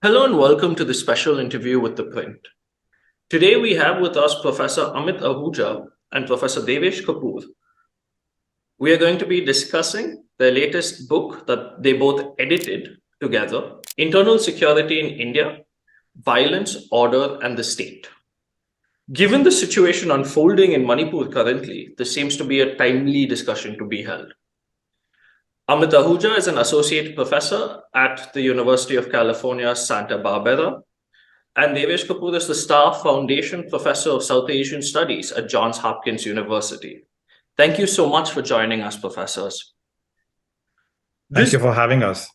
Hello and welcome to this special interview with ThePrint. Today we have with us Professor Amit Ahuja and Professor Devesh Kapur. We are going to be discussing their latest book that they both edited together, Internal Security in India, Violence, Order and the State. Given the situation unfolding in Manipur currently, this seems to be a timely discussion to be held. Amit Ahuja is an associate professor at the University of California, Santa Barbara, and Devesh Kapur is the Staff Foundation Professor of South Asian Studies at Johns Hopkins University. Thank you so much for joining us, professors. Thank you for having us.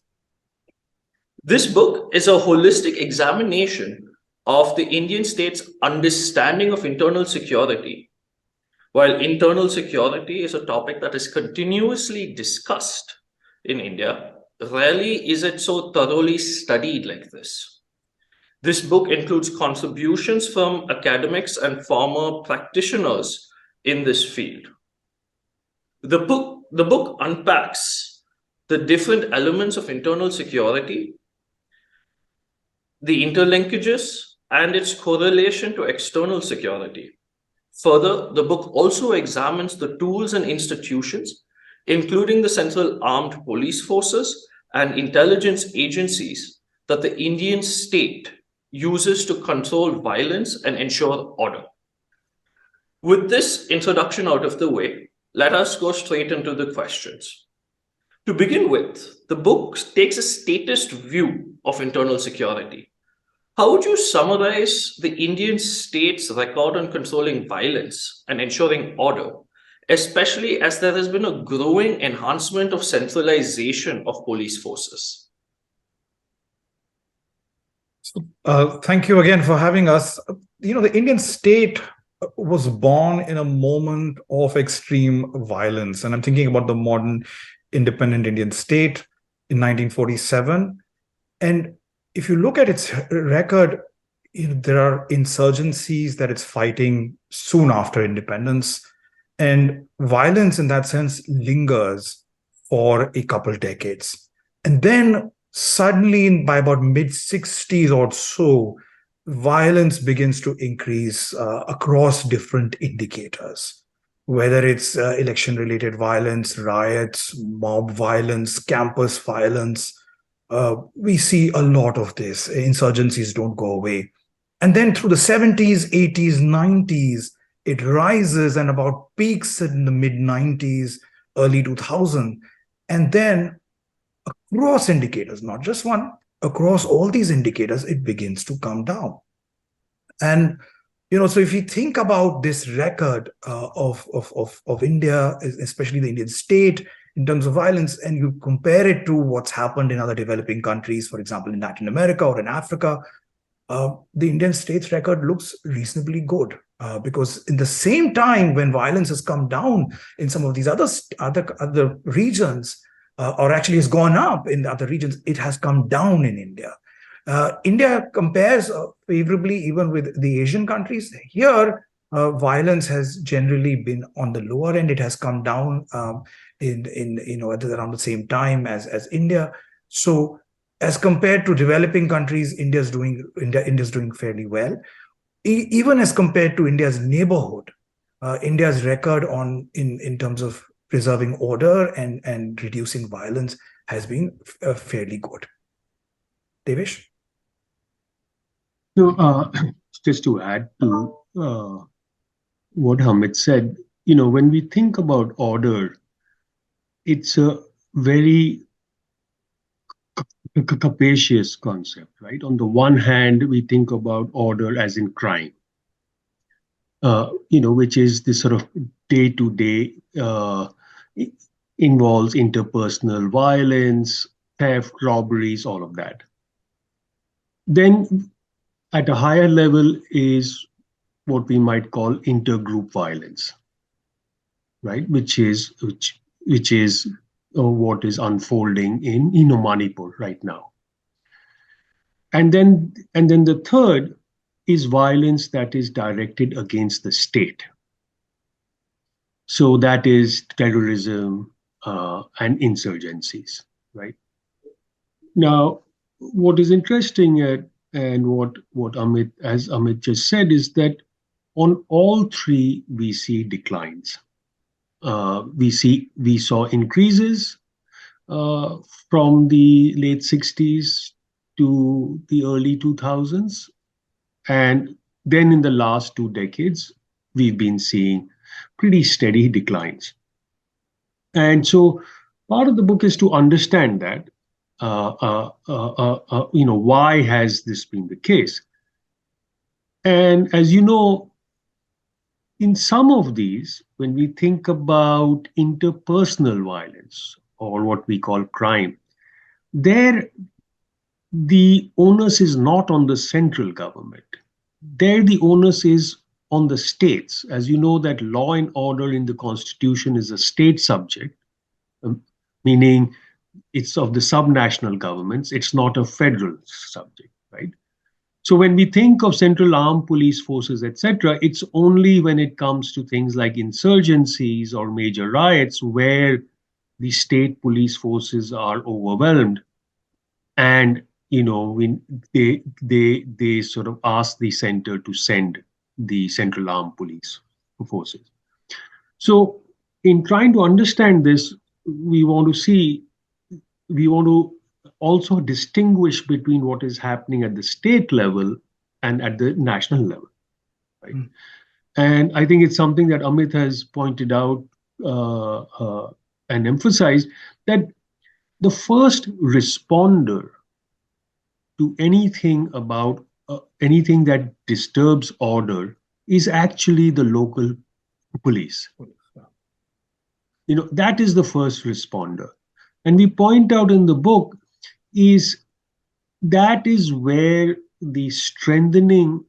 This book is a holistic examination of the Indian state's understanding of internal security. While internal security is a topic that is continuously discussed in India, rarely is it so thoroughly studied like this. This book includes contributions from academics and former practitioners in this field. The book unpacks the different elements of internal security, the interlinkages, and its correlation to external security. Further, the book also examines the tools and institutions, including the Central Armed Police Forces and intelligence agencies, that the Indian state uses to control violence and ensure order. With this introduction out of the way, let us go straight into the questions. To begin with, the book takes a statist view of internal security. How would you summarize the Indian state's record on controlling violence and ensuring order, especially as there has been a growing enhancement of centralization of police forces? Thank you again for having us. The Indian state was born in a moment of extreme violence. And I'm thinking about the modern independent Indian state in 1947. And if you look at its record, there are insurgencies that it's fighting soon after independence. And violence in that sense lingers for a couple decades. And then suddenly, by about mid-60s or so, violence begins to increase across different indicators, whether it's election-related violence, riots, mob violence, campus violence. We see a lot of this. Insurgencies don't go away. And then through the 70s, 80s, 90s, it rises and about peaks in the mid-90s, early 2000. And then across indicators, not just one, across all these indicators, it begins to come down. And, so if you think about this record of India, especially the Indian state, in terms of violence, and you compare it to what's happened in other developing countries, for example, in Latin America or in Africa, the Indian state's record looks reasonably good. Because in the same time when violence has come down in some of these other regions, or actually has gone up in the other regions, it has come down in India. India compares favorably even with the Asian countries. Here, violence has generally been on the lower end. It has come down at around the same time as India. So, as compared to developing countries, India's doing fairly well. Even as compared to India's neighborhood, India's record in terms of preserving order and reducing violence has been fairly good. Devesh? So, just to add to what Hamid said, when we think about order, it's a very capacious concept, right? On the one hand, we think about order as in crime, which is this sort of day-to-day involves interpersonal violence, theft, robberies, all of that. Then at a higher level is what we might call intergroup violence, right? Which is what is unfolding in Manipur right now. And then the third is violence that is directed against the state. So that is terrorism and insurgencies, right? Now, what is interesting and what Amit just said is that on all three we see declines. We saw increases uh, from the late 60s to the early 2000s, and then in the last 2 decades we've been seeing pretty steady declines. And so part of the book is to understand that, why has this been the case? And as you know, in some of these, when we think about interpersonal violence or what we call crime, there the onus is not on the central government. There the onus is on the states. As you know, that law and order in the Constitution is a state subject, um, meaning it's of the subnational governments. It's not a federal subject, right? So when we think of central armed police forces, etc., it's only when it comes to things like insurgencies or major riots where the state police forces are overwhelmed, and they sort of ask the center to send the central armed police forces. So in trying to understand this, we want to see we want to also distinguish between what is happening at the state level and at the national level, right? Mm. And I think it's something that Amit has pointed out and emphasized, that the first responder to anything that disturbs order is actually the local police. That is the first responder. And we point out in the book that is where the strengthening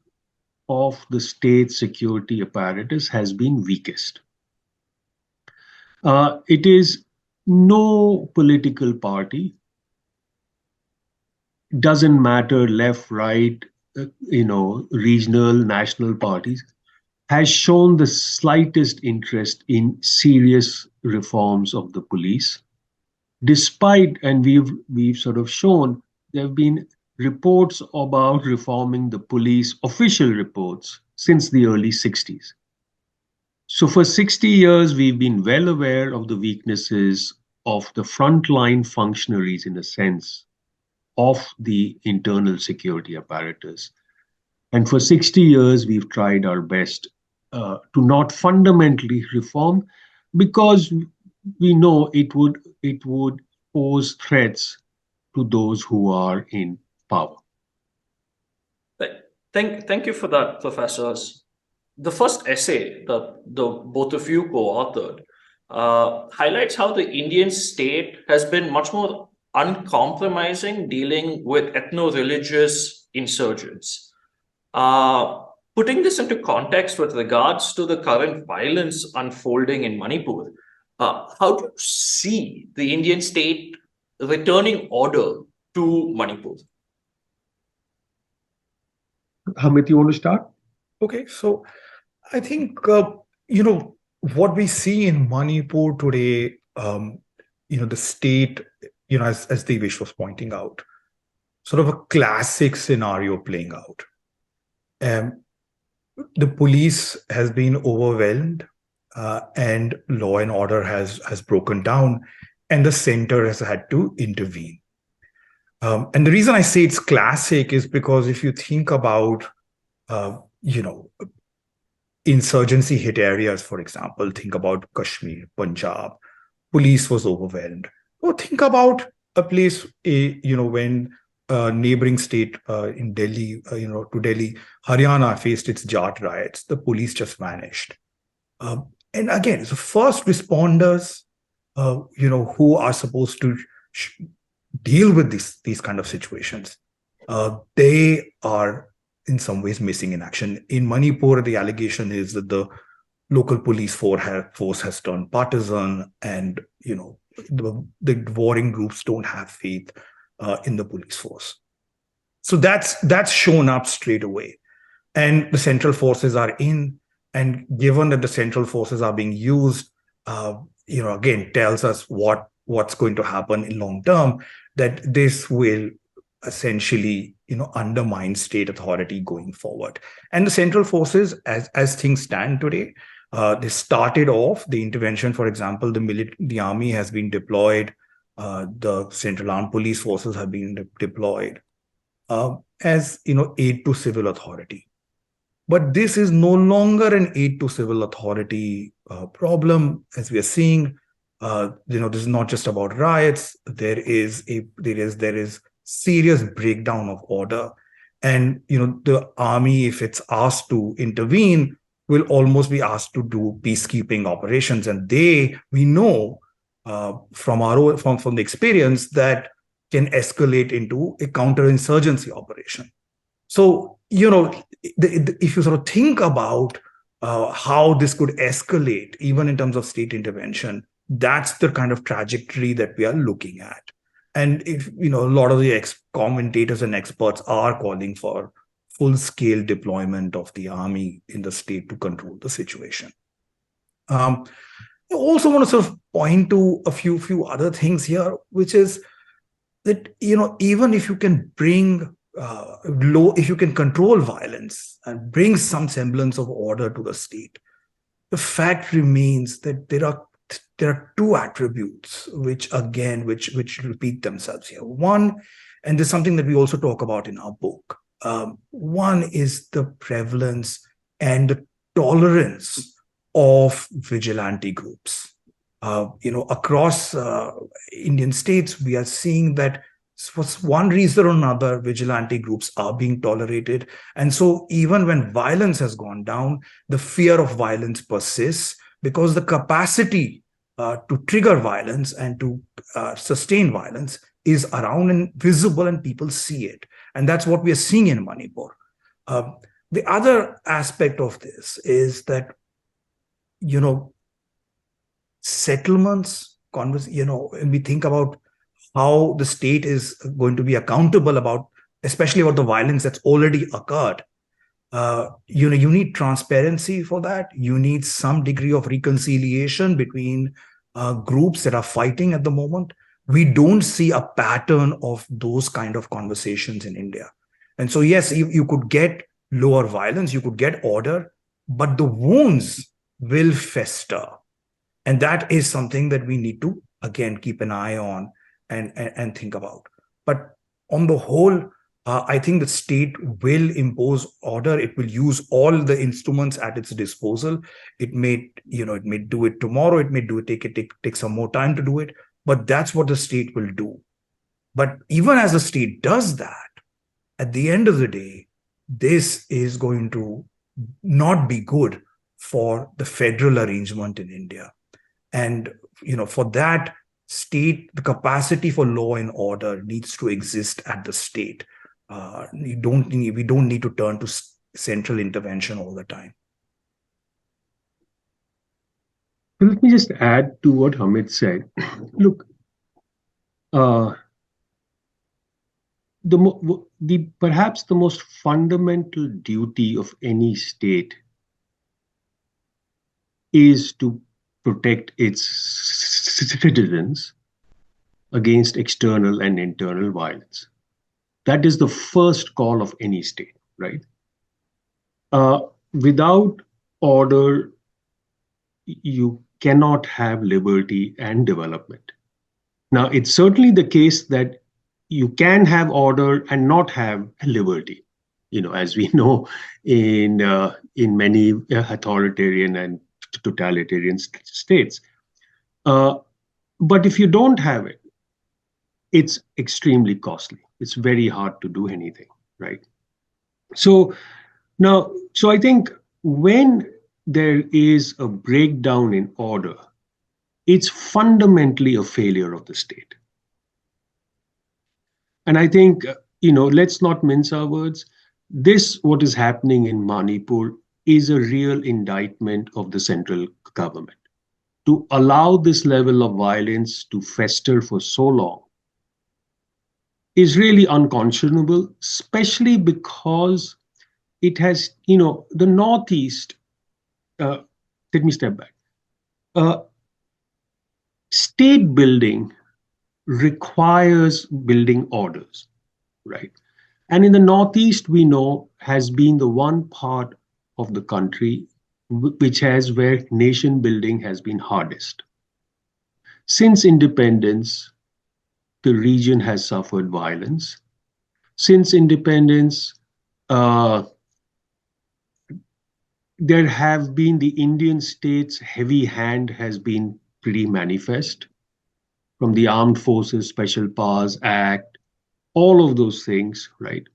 of the state security apparatus has been weakest. It is no political party, doesn't matter left, right, regional, national parties, has shown the slightest interest in serious reforms of the police. Despite, and we've sort of shown, there have been reports about reforming the police, official reports, since the early 60s. So for 60 years, we've been well aware of the weaknesses of the frontline functionaries, in a sense, of the internal security apparatus. And for 60 years, we've tried our best to not fundamentally reform, because we know it would pose threats to those who are in power. Thank you for that, professors. The first essay that both of you co-authored highlights how the Indian state has been much more uncompromising dealing with ethno-religious insurgents. Putting this into context with regards to the current violence unfolding in Manipur, how do you see the Indian state returning order to Manipur? Amit, you want to start? Okay, so I think, what we see in Manipur today, the state, as Devesh was pointing out, sort of a classic scenario playing out. The police has been overwhelmed, and law and order has broken down, and the center has had to intervene. And the reason I say it's classic is because if you think about, insurgency hit areas, for example, think about Kashmir, Punjab, police was overwhelmed. Or think about a place, when neighboring state in Delhi, to Delhi, Haryana faced its Jat riots, the police just vanished. And again, the first responders, who are supposed to deal with these kind of situations, they are in some ways missing in action. In Manipur, the allegation is that the local police force has turned partisan, and the warring groups don't have faith in the police force. So that's shown up straight away. And the central forces are in, and given that the central forces are being used, again, tells us what's going to happen in long term, that this will essentially, undermine state authority going forward. And the central forces, as things stand today, they started off the intervention. For example, the army has been deployed, the central armed police forces have been deployed as aid to civil authority. But this is no longer an aid to civil authority problem, as we are seeing. This is not just about riots. There is serious breakdown of order, and the army, if it's asked to intervene, will almost be asked to do peacekeeping operations, and we know from the experience that can escalate into a counterinsurgency operation. So, if you sort of think about how this could escalate, even in terms of state intervention, that's the kind of trajectory that we are looking at. And if, a lot of the commentators and experts are calling for full-scale deployment of the army in the state to control the situation. I also want to sort of point to a few other things here, which is that, even if you can bring if you can control violence and bring some semblance of order to the state, the fact remains that there are two attributes which repeat themselves here. One, and this is something that we also talk about in our book. One is the prevalence and the tolerance of vigilante groups. Across Indian states, we are seeing that for one reason or another, vigilante groups are being tolerated. And so even when violence has gone down, the fear of violence persists, because the capacity to trigger violence and to sustain violence is around and visible, and people see it. And that's what we are seeing in Manipur. The other aspect of this is that, settlements, when we think about how the state is going to be accountable about, especially about the violence that's already occurred, you need transparency for that. You need some degree of reconciliation between groups that are fighting at the moment. We don't see a pattern of those kind of conversations in India. And so, yes, you could get lower violence, you could get order, but the wounds will fester. And that is something that we need to, again, keep an eye on and think about. But on the whole, I think the state will impose order. It will use all the instruments at its disposal. It may do it tomorrow. It may take some more time to do it. But that's what the state will do. But even as the state does that, at the end of the day, this is going to not be good for the federal arrangement in India. And for that, the capacity for law and order needs to exist at the state. We don't need to turn to central intervention all the time. Let me just add to what Amit said. Look, perhaps the most fundamental duty of any state is to protect its citizens against external and internal violence. That is the first call of any state, right? Without order, you cannot have liberty and development. Now, it's certainly the case that you can have order and not have liberty, as we know in many authoritarian and totalitarian states. But if you don't have it, it's extremely costly. It's very hard to do anything, right? So I think when there is a breakdown in order, it's fundamentally a failure of the state. And I think, let's not mince our words. What is happening in Manipur is a real indictment of the central government. To allow this level of violence to fester for so long is really unconscionable, especially because it has, the Northeast, let me step back. State building requires building orders. right? And in the Northeast, we know has been the one part of the country which has where nation building has been hardest. Since independence, the region has suffered violence. Since independence, uh, there have been the Indian state's heavy hand has been pretty manifest from the Armed Forces Special Powers Act, all of those things, right?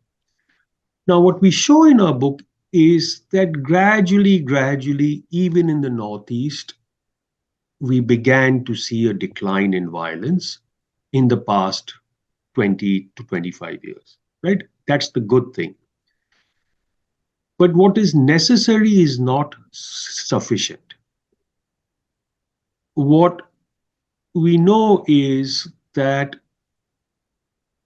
Now, what we show in our book is that gradually, even in the Northeast, we began to see a decline in violence in the past 20 to 25 years, right? That's the good thing. But what is necessary is not sufficient. What we know is that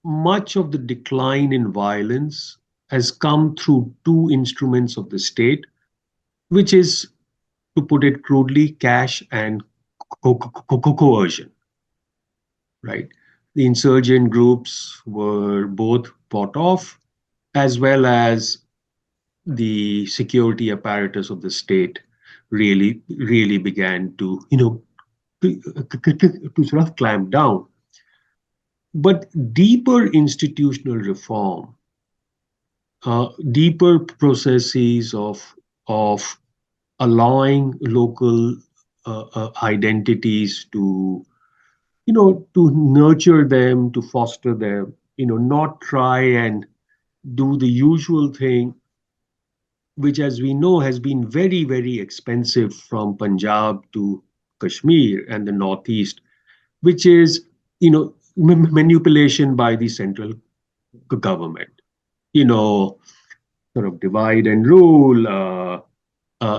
much of the decline in violence has come through two instruments of the state, which is, to put it crudely, cash and coercion, right? The insurgent groups were both bought off, as well as the security apparatus of the state really began to, to sort of clamp down. But deeper institutional reform, deeper processes of allowing local identities to, to nurture them, to foster them, not try and do the usual thing, which, as we know, has been very expensive from Punjab to Kashmir and the Northeast, which is, manipulation by the central government, you know, sort of divide and rule,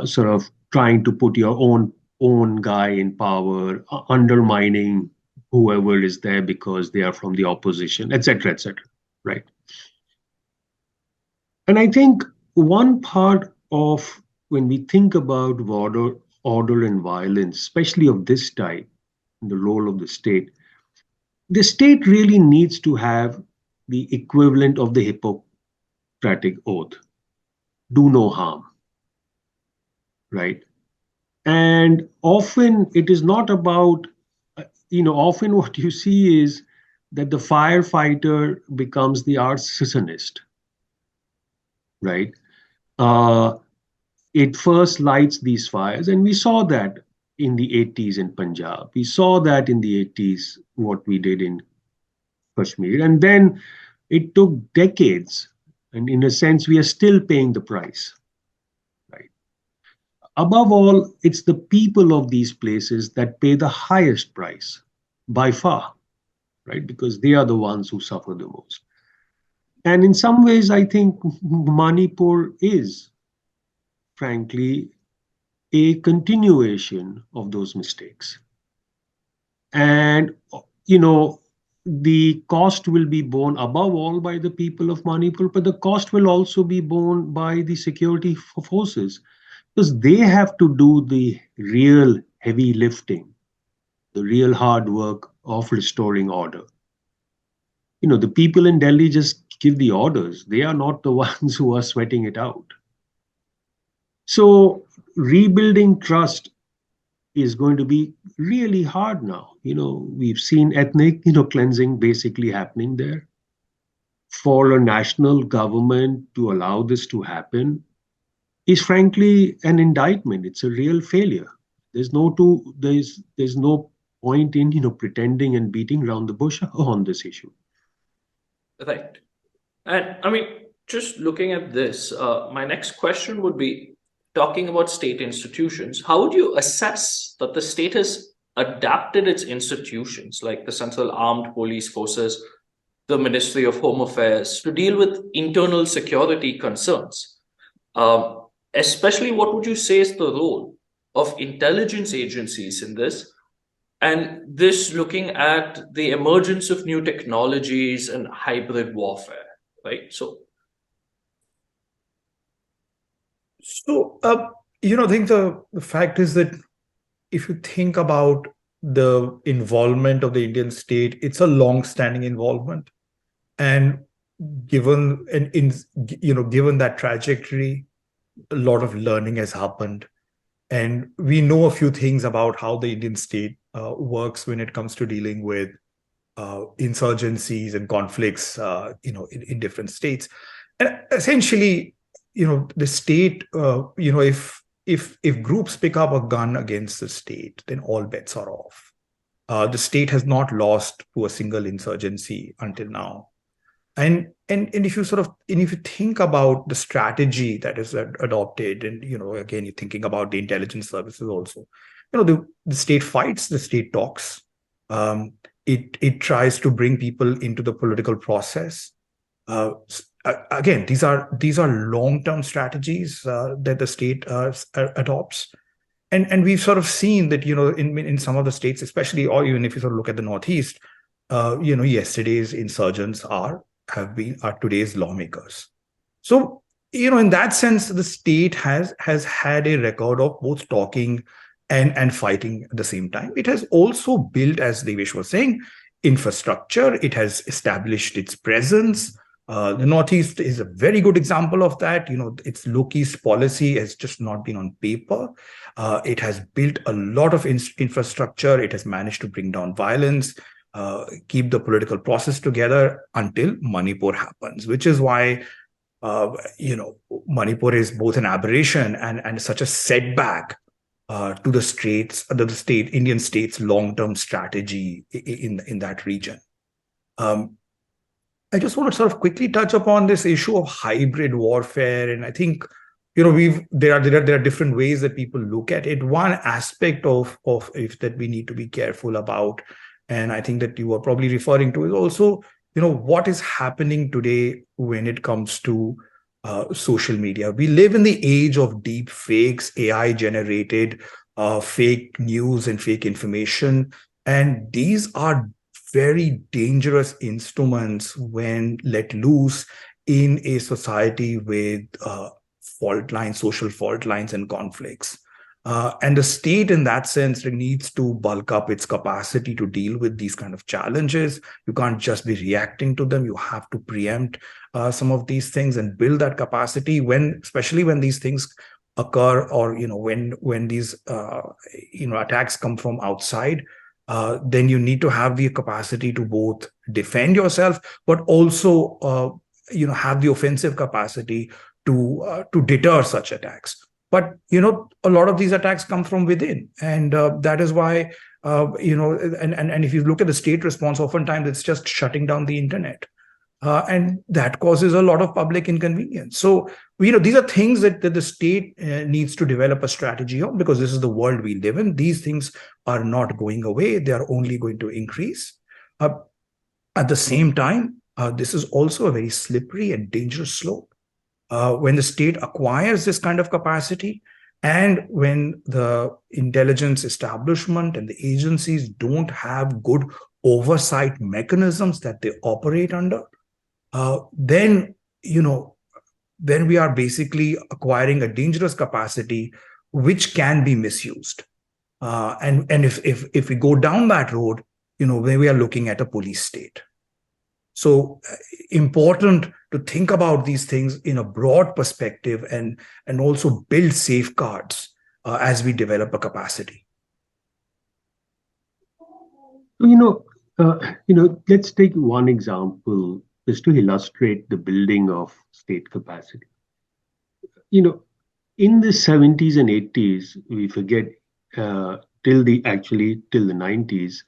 sort of trying to put your own guy in power, undermining whoever is there because they are from the opposition, etc., right? And I think one part of when we think about order and violence, especially of this type, the role of the state really needs to have the equivalent of the Hippocratic Oath: do no harm, right? And often it is not about, often what you see is that the firefighter becomes the arsonist, right? Uh, it first lights these fires, and we saw that in the 80s in Punjab. We saw that in the 80s, what we did in Kashmir. And then it took decades, and in a sense, we are still paying the price, right? Above all, it's the people of these places that pay the highest price by far, right? Because they are the ones who suffer the most. And in some ways, I think Manipur is, frankly, a continuation of those mistakes. And, the cost will be borne above all by the people of Manipur, but the cost will also be borne by the security forces, because they have to do the real heavy lifting, the real hard work of restoring order. The people in Delhi just give the orders. They are not the ones who are sweating it out. So rebuilding trust is going to be really hard now. We've seen ethnic, cleansing basically happening there. For a national government to allow this to happen is frankly an indictment. It's a real failure. There's no point in, pretending and beating around the bush on this issue. Right. And I mean, just looking at this, my next question would be, talking about state institutions, how would you assess that the state has adapted its institutions, like the Central Armed Police Forces, the Ministry of Home Affairs, to deal with internal security concerns? Especially, what would you say is the role of intelligence agencies in this? And this looking at the emergence of new technologies and hybrid warfare, right? So, I think the fact is that if you think about the involvement of the Indian state, it's a long-standing involvement. And given given that trajectory, a lot of learning has happened, and we know a few things about how the Indian state works when it comes to dealing with insurgencies and conflicts, in different states. And essentially, the state, if groups pick up a gun against the state, then all bets are off. The state has not lost to a single insurgency until now. And if you if you think about the strategy that is adopted, and again, you're thinking about the intelligence services also, the state fights, the state talks, um, it tries to bring people into the political process. Again, these are long-term strategies that the state adopts. And we've sort of seen that, in some of the states, especially, or even if you sort of look at the Northeast, yesterday's insurgents are today's lawmakers. So, in that sense, the state has had a record of both talking and fighting at the same time. It has also built, as Devesh was saying, infrastructure. It has established its presence. The Northeast is a very good example of that. Its low-key policy has just not been on paper. It has built a lot of infrastructure. It has managed to bring down violence, keep the political process together until Manipur happens, which is why, Manipur is both an aberration and such a setback to the Indian state's long-term strategy in that region. I just want to sort of quickly touch upon this issue of hybrid warfare, and I think there are different ways that people look at it. One aspect of if that we need to be careful about, and I think that you are probably referring to, is also what is happening today when it comes to social media. We live in the age of deep fakes, AI generated fake news and fake information, and these are very dangerous instruments when let loose in a society with social fault lines and conflicts. And the state, in that sense, needs to bulk up its capacity to deal with these kind of challenges. You can't just be reacting to them. You have to preempt some of these things and build that capacity, especially when these things occur, or when these attacks come from outside. Then you need to have the capacity to both defend yourself, but also have the offensive capacity to deter such attacks. But a lot of these attacks come from within, and that is why and if you look at the state response, oftentimes it's just shutting down the internet, and that causes a lot of public inconvenience. So these are things that the state needs to develop a strategy on, because this is the world we live in. These things are not going away; they are only going to increase. At the same time, this is also a very slippery and dangerous slope. When the state acquires this kind of capacity, and when the intelligence establishment and the agencies don't have good oversight mechanisms that they operate under, then we are basically acquiring a dangerous capacity which can be misused. And if we go down that road, then we are looking at a police state. So important to think about these things in a broad perspective, and also build safeguards as we develop a capacity. Let's take one example just to illustrate the building of state capacity. In the 70s and 80s, we forget, till the 90s,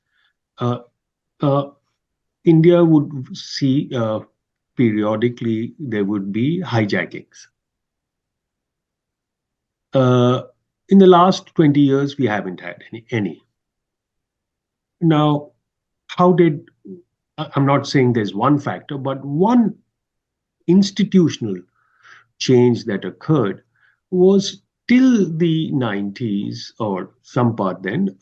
India would see periodically there would be hijackings. In the last 20 years, we haven't had any. Now, I'm not saying there's one factor, but one institutional change that occurred was till the 90s or some part then,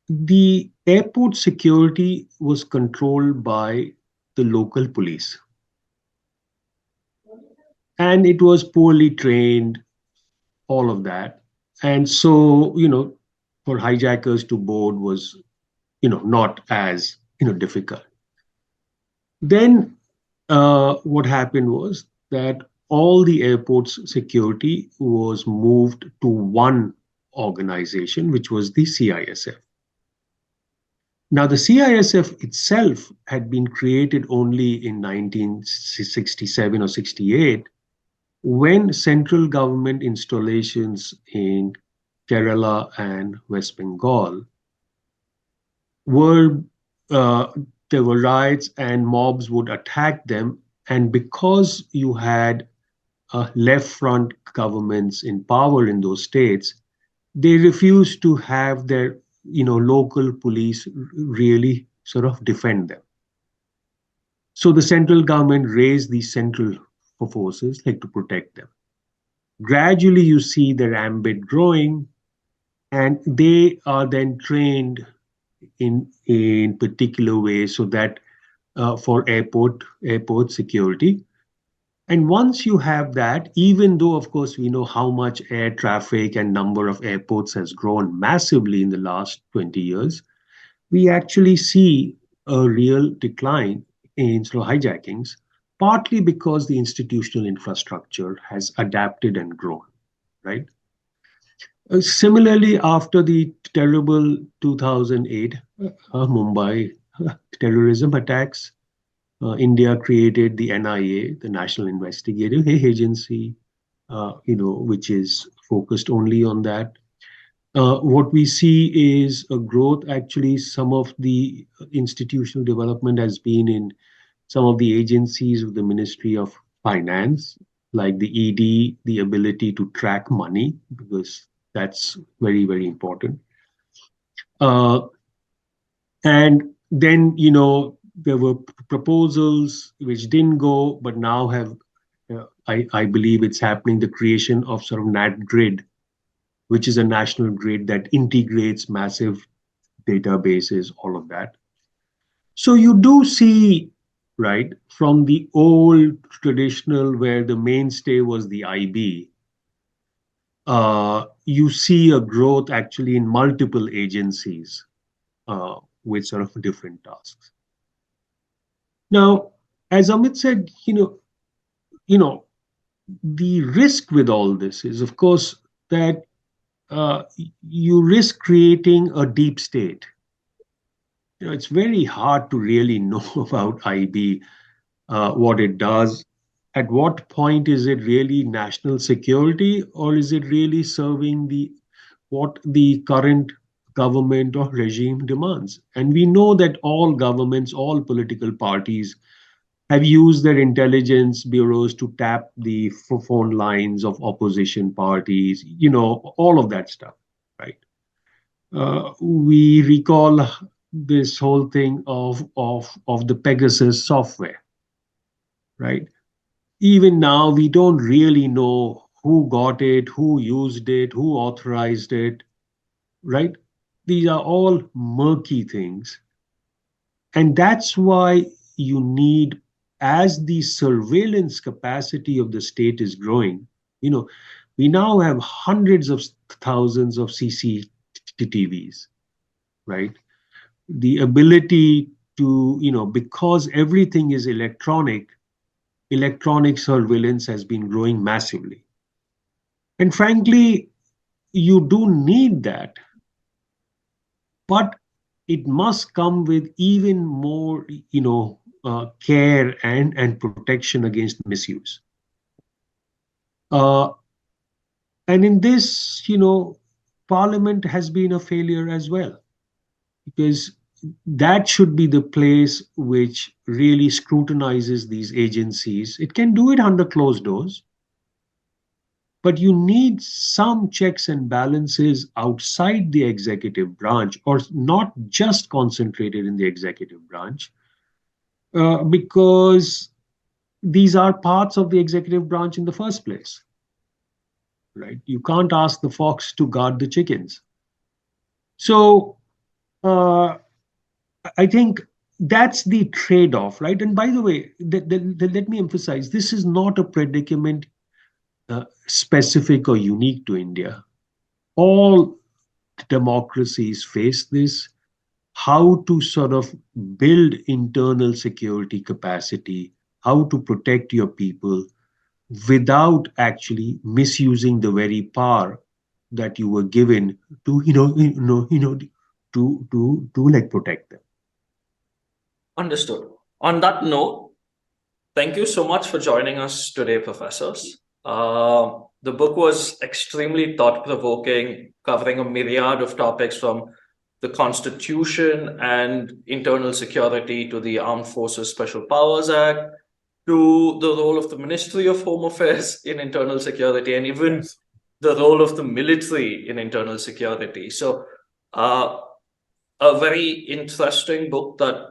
the airport security was controlled by the local police. And it was poorly trained, all of that. And so, for hijackers to board was, not as, difficult. Then what happened was that all the airport's security was moved to one organization, which was the CISF. Now, the CISF itself had been created only in 1967 or 68 when central government installations in Kerala and West Bengal were there were riots and mobs would attack them, and because you had left front governments in power in those states, they refused to have their local police really sort of defend them. So the central government raised these central forces like to protect them. Gradually, you see their ambit growing, and they are then trained in particular ways so that for airport security. And once you have that, even though of course we know how much air traffic and number of airports has grown massively in the last 20 years, we actually see a real decline in slow hijackings, partly because the institutional infrastructure has adapted and grown, right? Similarly, after the terrible 2008 Mumbai terrorism attacks, India created the NIA, the National Investigative Agency, which is focused only on that. What we see is a growth. Actually, some of the institutional development has been in some of the agencies of the Ministry of Finance, like the ED, the ability to track money, because that's very, very important. Uh, and then, there were proposals which didn't go, but now have, I believe it's happening, the creation of sort of NAT grid, which is a national grid that integrates massive databases, all of that. So you do see, right, from the old traditional where the mainstay was the IB, you see a growth actually in multiple agencies with sort of different tasks. Now, as Amit said, you know, the risk with all this is, of course, that uh, you risk creating a deep state. It's very hard to really know about IB, what it does. At what point is it really national security, or is it really serving what the current government or regime demands? And we know that all governments, all political parties have used their intelligence bureaus to tap the phone lines of opposition parties, all of that stuff, right? We recall this whole thing of the Pegasus software, right? Even now, we don't really know who got it, who used it, who authorized it, right? These are all murky things. And that's why you need, as the surveillance capacity of the state is growing, we now have hundreds of thousands of CCTVs, right? The ability to, because everything is electronic surveillance has been growing massively. And frankly, you do need that, but it must come with even more, care and protection against misuse. Uh, and in this, Parliament has been a failure as well, because that should be the place which really scrutinizes these agencies. It can do it under closed doors, but you need some checks and balances outside the executive branch, or not just concentrated in the executive branch, because these are parts of the executive branch in the first place, right? You can't ask the fox to guard the chickens. So uh, I think that's the trade-off, right? And by the way, let me emphasize, this is not a predicament specific or unique to India. All democracies face this. How to sort of build internal security capacity how to protect your people without actually misusing the very power that you were given to to like protect them. Understood. On that note, thank you so much for joining us today, professors. The book was extremely thought-provoking, covering a myriad of topics from the Constitution and internal security to the Armed Forces Special Powers Act to the role of the Ministry of Home Affairs in internal security and even the role of the military in internal security. So, a very interesting book that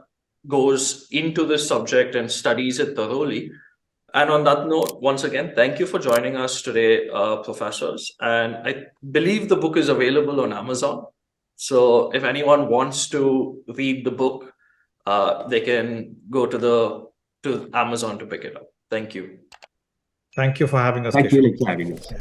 goes into this subject and studies it thoroughly. And on that note, once again, thank you for joining us today, professors. And I believe the book is available on Amazon. So if anyone wants to read the book, they can go to Amazon to pick it up. Thank you. Thank you for having us, Thank you Keshav. for having us.